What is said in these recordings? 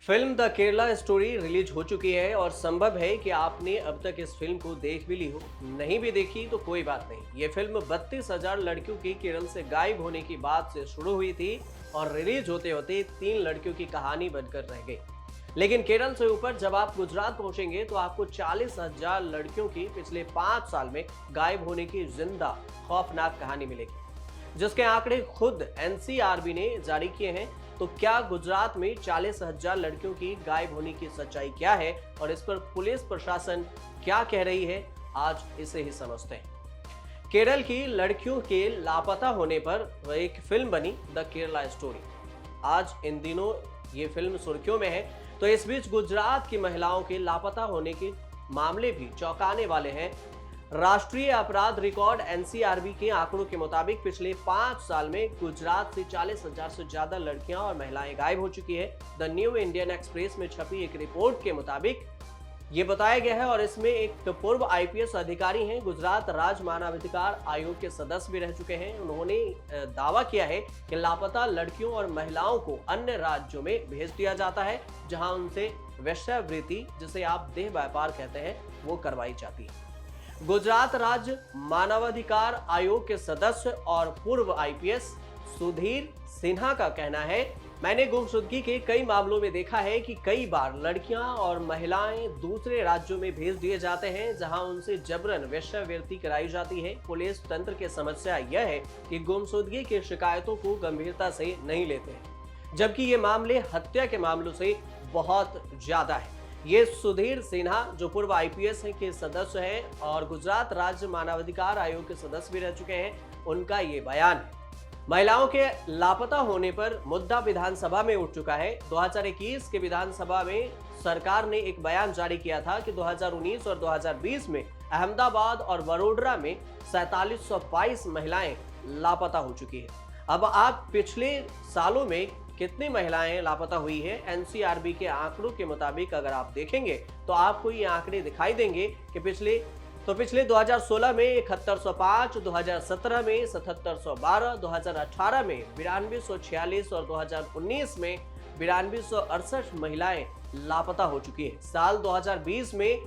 Film the Kerala story release हो चुकी है और संभव है कि आपने अब तक इस फिल्म को देख भी ली हो। नहीं भी देखी तो कोई बात नहीं। ये फिल्म 32,000 लड़कियों की केरल से गायब होने की बात से शुरू हुई थी और रिलीज होते होते 3 लड़कियों की कहानी बनकर रह गई। लेकिन केरल से ऊपर जब आप गुजरात पहुंचेंगे तो आपको 40,000 लड़कियों की पिछले 5 साल में गायब होने की जिंदा खौफनाक कहानी मिलेगी, जिसके आंकड़े खुद एनसीआरबी ने जारी किए हैं। तो क्या गुजरात में 40,000 लड़कियों की गायब होने की सच्चाई क्या है और इस पर पुलिस प्रशासन क्या कह रही है, आज इसे ही समझते हैं। केरल की लड़कियों के लापता होने पर एक फिल्म बनी द केरला स्टोरी। आज इन दिनों ये फिल्म सुर्खियों में है। तो इस बीच गुजरात की महिलाओं के लापता होने के मामले भी चौंकाने वाले हैं। राष्ट्रीय अपराध रिकॉर्ड एनसीआरबी के आंकड़ों के मुताबिक पिछले 5 साल में गुजरात से 40,000 से ज्यादा लड़कियां और महिलाएं गायब हो चुकी है। द न्यू इंडियन एक्सप्रेस में छपी एक रिपोर्ट के मुताबिक ये बताया गया है और इसमें एक पूर्व आईपीएस अधिकारी हैं, गुजरात राज्य मानवाधिकार आयोग के सदस्य भी रह चुके हैं। उन्होंने दावा किया है कि लापता लड़कियों और महिलाओं को अन्य राज्यों में भेज दिया जाता है, जहां उनसे वेश्यावृत्ति, जिसे आप देह व्यापार कहते हैं, वो करवाई जाती है। गुजरात राज्य मानवाधिकार आयोग के सदस्य और पूर्व आईपीएस सुधीर सिन्हा का कहना है, मैंने गुमशुदगी के कई मामलों में देखा है कि कई बार लड़कियां और महिलाएं दूसरे राज्यों में भेज दिए जाते हैं, जहां उनसे जबरन वेश्यावृत्ति कराई जाती है। पुलिस तंत्र की समस्या यह है कि गुमशुदगी की शिकायतों को गंभीरता से नहीं लेते हैं, जबकि ये मामले हत्या के मामलों से बहुत ज्यादा है। ये सुधीर सिन्हा, जो पूर्व आईपीएस के सदस्य हैं और गुजरात राज्य मानवाधिकार आयोग के सदस्य भी रह चुके हैं, उनका ये बयान है। महिलाओं के लापता होने पर मुद्दा विधानसभा में उठ चुका है। 2021 के विधानसभा में सरकार ने एक बयान जारी किया था कि 2019 और 2020 में अहमदाबाद और वडोदरा में 4722 महिलाएं लापता हो चुकी है। अब आप पिछले सालों में कितनी महिलाएं लापता हुई है, एनसीआरबी के आंकड़ों के मुताबिक अगर आप देखेंगे तो आपको ये आंकड़े दिखाई देंगे कि पिछले 2016 में 7105, 2017 में 7712, 2018 में 9246 और 2019 में 9268 महिलाएं लापता हो चुकी है। साल 2020 में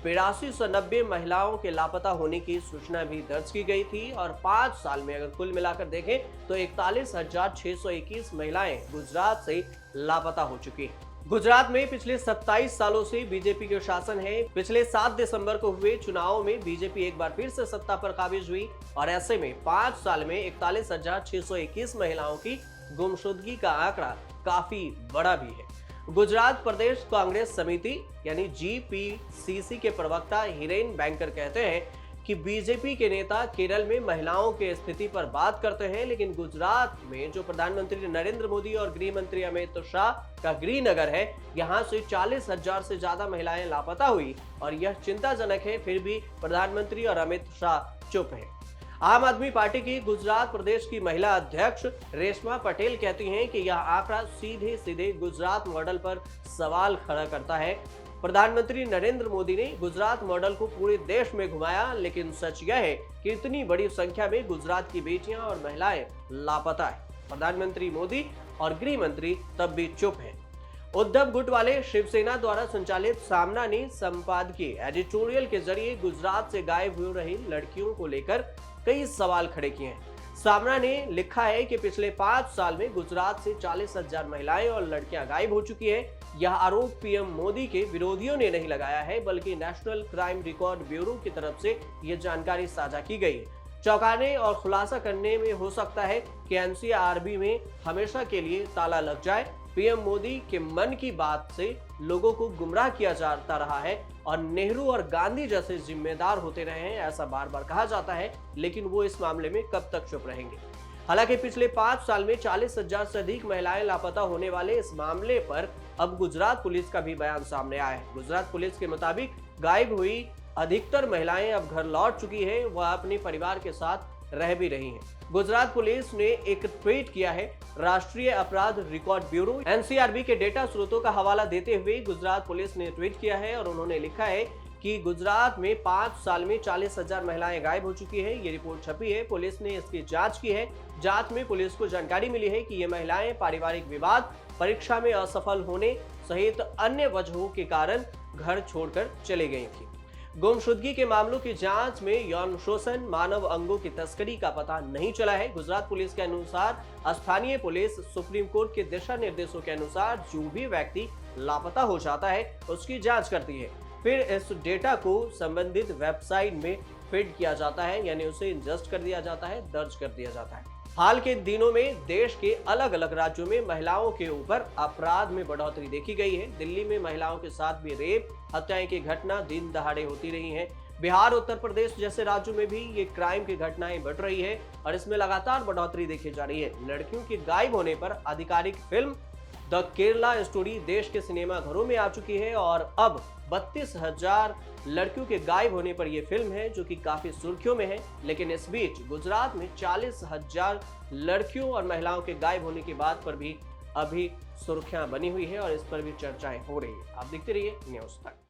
8290 महिलाओं के लापता होने की सूचना भी दर्ज की गई थी और 5 साल में अगर कुल मिलाकर देखें तो 41,621 महिलाएं गुजरात से लापता हो चुकी हैं। गुजरात में पिछले 27 सालों से बीजेपी के शासन है। पिछले 7 दिसंबर को हुए चुनाव में बीजेपी एक बार फिर से सत्ता पर काबिज हुई और ऐसे में 5 साल में 41,621 महिलाओं की गुमशुदगी का आंकड़ा काफी बड़ा भी है। गुजरात प्रदेश कांग्रेस समिति यानी जीपीसीसी के प्रवक्ता हिरेन बैंकर कहते हैं कि बीजेपी के नेता केरल में महिलाओं के स्थिति पर बात करते हैं, लेकिन गुजरात में जो प्रधानमंत्री नरेंद्र मोदी और गृह मंत्री अमित शाह का गृहनगर है, यहां से 40,000 से ज्यादा महिलाएं लापता हुई और यह चिंताजनक है। फिर भी प्रधानमंत्री और अमित शाह चुप है। आम आदमी पार्टी की गुजरात प्रदेश की महिला अध्यक्ष रेशमा पटेल कहती हैं कि यह आंकड़ा सीधे सीधे गुजरात मॉडल पर सवाल खड़ा करता है। प्रधानमंत्री नरेंद्र मोदी ने गुजरात मॉडल को पूरे देश में घुमाया, लेकिन सच यह है कि इतनी बड़ी संख्या में गुजरात की बेटियां और महिलाएं लापता है। प्रधानमंत्री मोदी और गृह मंत्री तब भी चुप हैं। उद्धव गुट वाले शिवसेना द्वारा संचालित सामना ने संपादकीय एडिटोरियल के जरिए गुजरात से गायब हो रही लड़कियों को लेकर कई सवाल खड़े किए हैं। सामना ने लिखा है कि पिछले 5 साल में गुजरात से 40,000 महिलाएं और लड़कियां गायब हो चुकी है। यह आरोप पीएम मोदी के विरोधियों ने नहीं लगाया है, बल्कि नेशनल क्राइम रिकॉर्ड ब्यूरो की तरफ से यह जानकारी साझा की गई है। चौंकाने और खुलासा करने में हो सकता है कि एनसीआरबी में हमेशा के लिए ताला लग जाए। पीएम मोदी के मन की बात से लोगों को गुमराह किया जाता रहा है और नेहरू और गांधी जैसे जिम्मेदार होते रहे हैं, ऐसा बार बार कहा जाता है, लेकिन वो इस मामले में कब तक चुप रहेंगे। हालांकि पिछले 5 साल में 40,000 से अधिक महिलाएं लापता होने वाले इस मामले पर अब गुजरात पुलिस का भी बयान सामने आया है। गुजरात पुलिस के मुताबिक गायब हुई अधिकतर महिलाएं अब घर लौट चुकी है, वह अपने परिवार के साथ रह भी रही हैं। गुजरात पुलिस ने एक ट्वीट किया है। राष्ट्रीय अपराध रिकॉर्ड ब्यूरो एनसीआरबी के डेटा स्रोतों का हवाला देते हुए गुजरात पुलिस ने ट्वीट किया है और उन्होंने लिखा है कि गुजरात में 5 साल में 40,000 महिलाएं गायब हो चुकी है। ये रिपोर्ट छपी है। पुलिस ने इसकी जांच की है। जांच में पुलिस को जानकारी मिली है कि ये महिलाएं पारिवारिक विवाद परीक्षा में असफल होने सहित अन्य वजहों के कारण घर छोड़कर चले गई थी। गुमशुदगी के मामलों की जांच में यौन शोषण, मानव अंगों की तस्करी का पता नहीं चला है। गुजरात पुलिस के अनुसार स्थानीय पुलिस सुप्रीम कोर्ट के दिशा निर्देशों के अनुसार जो भी व्यक्ति लापता हो जाता है उसकी जांच करती है। फिर इस डेटा को संबंधित वेबसाइट में फीड किया जाता है, यानी उसे इंजस्ट कर दिया जाता है, दर्ज कर दिया जाता है। हाल के दिनों में देश के अलग अलग राज्यों में महिलाओं के ऊपर अपराध में बढ़ोतरी देखी गई है। दिल्ली में महिलाओं के साथ भी रेप, हत्याएं की घटना दिन दहाड़े होती रही हैं। बिहार, उत्तर प्रदेश जैसे राज्यों में भी ये क्राइम की घटनाएं बढ़ रही है और इसमें लगातार बढ़ोतरी देखी जा रही है। लड़कियों के गायब होने पर आधिकारिक फिल्म द केरला स्टोरी देश के सिनेमा घरों में आ चुकी है और अब 32,000 लड़कियों के गायब होने पर यह फिल्म है, जो कि काफी सुर्खियों में है। लेकिन इस बीच गुजरात में 40,000 लड़कियों और महिलाओं के गायब होने की बात पर भी अभी सुर्खियां बनी हुई है और इस पर भी चर्चाएं हो रही है। आप देखते रहिए न्यूज़ तक।